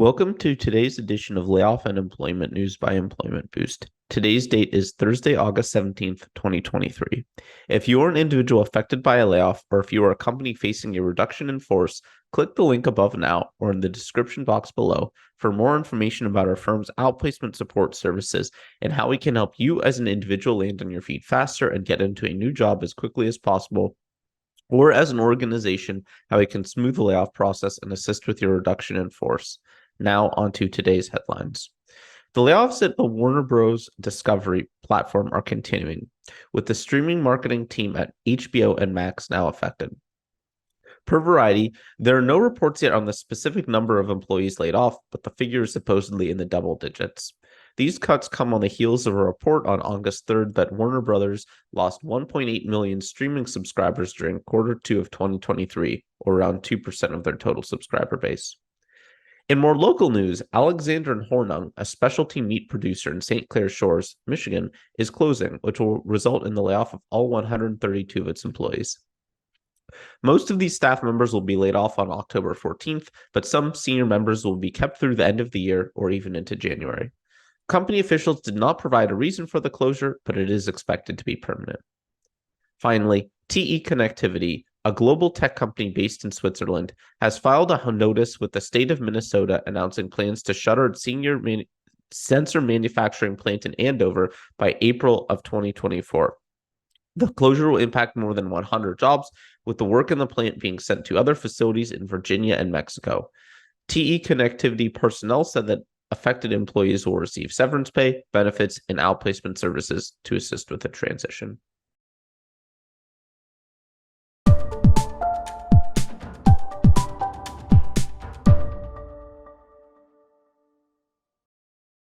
Welcome to today's edition of Layoff and Employment News by Employment Boost. Today's date is Thursday, August 17th, 2023. If you are an individual affected by a layoff, or if you are a company facing a reduction in force, click the link above now or in the description box below for more information about our firm's outplacement support services and how we can help you as an individual land on your feet faster and get into a new job as quickly as possible, or as an organization, how we can smooth the layoff process and assist with your reduction in force. Now, on to today's headlines. The layoffs at the Warner Bros. Discovery platform are continuing, with the streaming marketing team at HBO and Max now affected. Per Variety, there are no reports yet on the specific number of employees laid off, but the figure is supposedly in the double digits. These cuts come on the heels of a report on August 3rd that Warner Bros. Lost 1.8 million streaming subscribers during Q2 of 2023, or around 2% of their total subscriber base. In more local news, Alexander & Hornung, a specialty meat producer in St. Clair Shores, Michigan, is closing, which will result in the layoff of all 132 of its employees. Most of these staff members will be laid off on October 14th, but some senior members will be kept through the end of the year or even into January. Company officials did not provide a reason for the closure, but it is expected to be permanent. Finally, TE Connectivity, a global tech company based in Switzerland, has filed a notice with the state of Minnesota announcing plans to shutter its sensor manufacturing plant in Andover by April of 2024. The closure will impact more than 100 jobs, with the work in the plant being sent to other facilities in Virginia and Mexico. TE Connectivity personnel said that affected employees will receive severance pay, benefits, and outplacement services to assist with the transition.